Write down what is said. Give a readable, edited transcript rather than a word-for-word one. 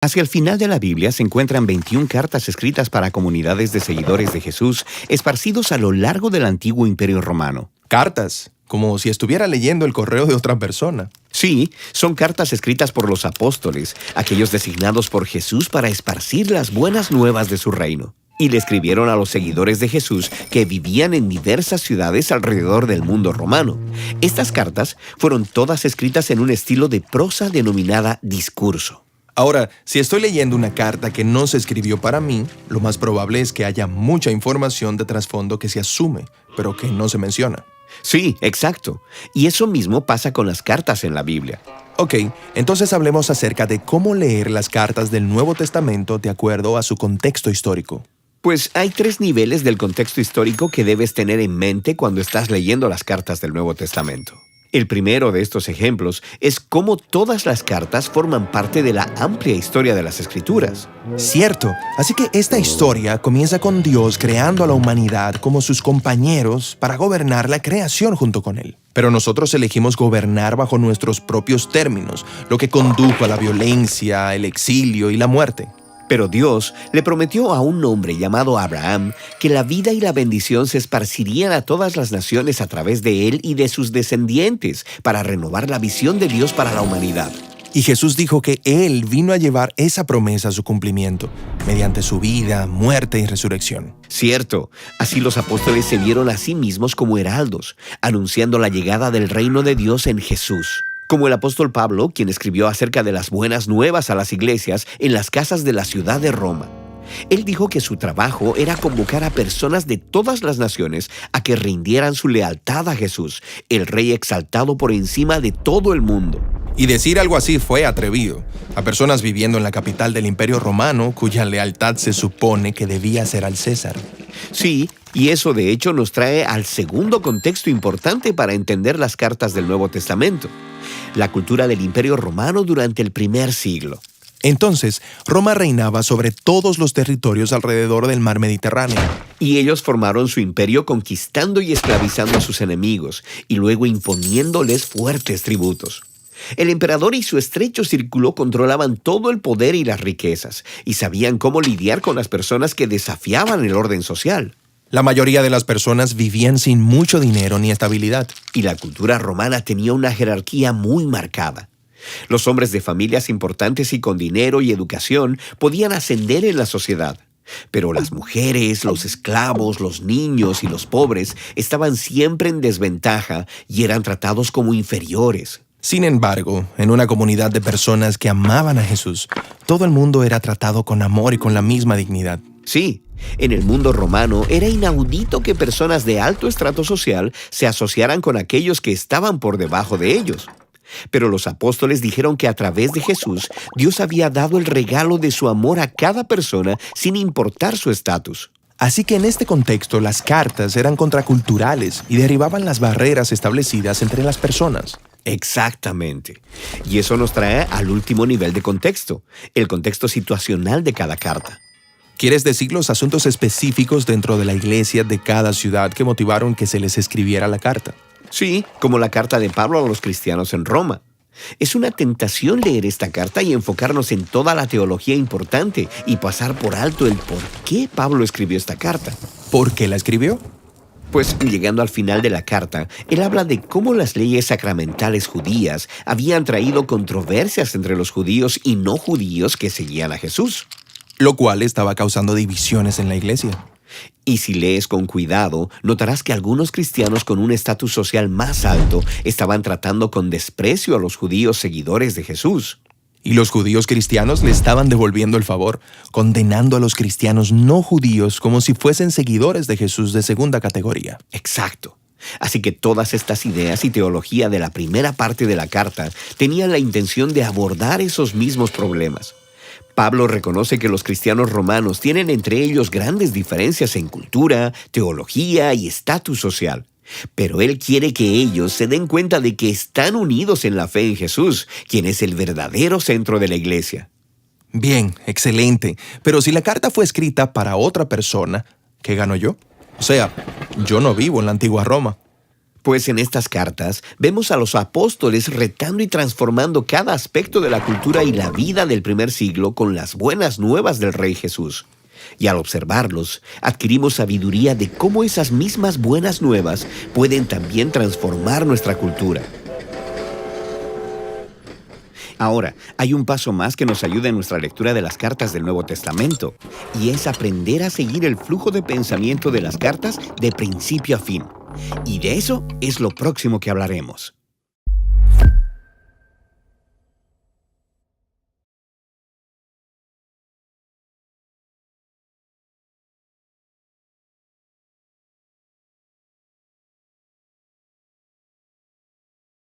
Hacia el final de la Biblia se encuentran 21 cartas escritas para comunidades de seguidores de Jesús, esparcidos a lo largo del antiguo Imperio Romano. Cartas, como si estuviera leyendo el correo de otra persona. Sí, son cartas escritas por los apóstoles, aquellos designados por Jesús para esparcir las buenas nuevas de su reino. Y le escribieron a los seguidores de Jesús que vivían en diversas ciudades alrededor del mundo romano. Estas cartas fueron todas escritas en un estilo de prosa denominada discurso. Ahora, si estoy leyendo una carta que no se escribió para mí, lo más probable es que haya mucha información de trasfondo que se asume, pero que no se menciona. Sí, exacto. Y eso mismo pasa con las cartas en la Biblia. Ok, entonces hablemos acerca de cómo leer las cartas del Nuevo Testamento de acuerdo a su contexto histórico. Pues hay 3 niveles del contexto histórico que debes tener en mente cuando estás leyendo las cartas del Nuevo Testamento. El primero de estos ejemplos es cómo todas las cartas forman parte de la amplia historia de las Escrituras. Cierto, así que esta historia comienza con Dios creando a la humanidad como sus compañeros para gobernar la creación junto con Él. Pero nosotros elegimos gobernar bajo nuestros propios términos, lo que condujo a la violencia, el exilio y la muerte. Pero Dios le prometió a un hombre llamado Abraham que la vida y la bendición se esparcirían a todas las naciones a través de él y de sus descendientes para renovar la visión de Dios para la humanidad. Y Jesús dijo que Él vino a llevar esa promesa a su cumplimiento, mediante su vida, muerte y resurrección. Cierto, así los apóstoles se vieron a sí mismos como heraldos, anunciando la llegada del reino de Dios en Jesús. Como el apóstol Pablo, quien escribió acerca de las buenas nuevas a las iglesias en las casas de la ciudad de Roma. Él dijo que su trabajo era convocar a personas de todas las naciones a que rindieran su lealtad a Jesús, el Rey exaltado por encima de todo el mundo. Y decir algo así fue atrevido, a personas viviendo en la capital del Imperio Romano, cuya lealtad se supone que debía ser al César. Sí, y eso de hecho nos trae al segundo contexto importante para entender las cartas del Nuevo Testamento: la cultura del Imperio Romano durante el primer siglo. Entonces, Roma reinaba sobre todos los territorios alrededor del mar Mediterráneo. Y ellos formaron su imperio conquistando y esclavizando a sus enemigos, y luego imponiéndoles fuertes tributos. El emperador y su estrecho círculo controlaban todo el poder y las riquezas, y sabían cómo lidiar con las personas que desafiaban el orden social. La mayoría de las personas vivían sin mucho dinero ni estabilidad. Y la cultura romana tenía una jerarquía muy marcada. Los hombres de familias importantes y con dinero y educación podían ascender en la sociedad. Pero las mujeres, los esclavos, los niños y los pobres estaban siempre en desventaja y eran tratados como inferiores. Sin embargo, en una comunidad de personas que amaban a Jesús, todo el mundo era tratado con amor y con la misma dignidad. Sí, en el mundo romano era inaudito que personas de alto estrato social se asociaran con aquellos que estaban por debajo de ellos. Pero los apóstoles dijeron que a través de Jesús, Dios había dado el regalo de su amor a cada persona sin importar su estatus. Así que en este contexto, las cartas eran contraculturales y derribaban las barreras establecidas entre las personas. Exactamente. Y eso nos trae al último nivel de contexto, el contexto situacional de cada carta. ¿Quieres decir los asuntos específicos dentro de la iglesia de cada ciudad que motivaron que se les escribiera la carta? Sí, como la carta de Pablo a los cristianos en Roma. Es una tentación leer esta carta y enfocarnos en toda la teología importante y pasar por alto el por qué Pablo escribió esta carta. ¿Por qué la escribió? Pues llegando al final de la carta, él habla de cómo las leyes sacramentales judías habían traído controversias entre los judíos y no judíos que seguían a Jesús. Lo cual estaba causando divisiones en la iglesia. Y si lees con cuidado, notarás que algunos cristianos con un estatus social más alto estaban tratando con desprecio a los judíos seguidores de Jesús. Y los judíos cristianos le estaban devolviendo el favor, condenando a los cristianos no judíos como si fuesen seguidores de Jesús de segunda categoría. Exacto. Así que todas estas ideas y teología de la primera parte de la carta tenían la intención de abordar esos mismos problemas. Pablo reconoce que los cristianos romanos tienen entre ellos grandes diferencias en cultura, teología y estatus social. Pero él quiere que ellos se den cuenta de que están unidos en la fe en Jesús, quien es el verdadero centro de la iglesia. Bien, excelente. Pero si la carta fue escrita para otra persona, ¿qué gano yo? O sea, yo no vivo en la antigua Roma. Pues en estas cartas vemos a los apóstoles retando y transformando cada aspecto de la cultura y la vida del primer siglo con las buenas nuevas del Rey Jesús. Y al observarlos, adquirimos sabiduría de cómo esas mismas buenas nuevas pueden también transformar nuestra cultura. Ahora, hay un paso más que nos ayuda en nuestra lectura de las cartas del Nuevo Testamento, y es aprender a seguir el flujo de pensamiento de las cartas de principio a fin. Y de eso es lo próximo que hablaremos.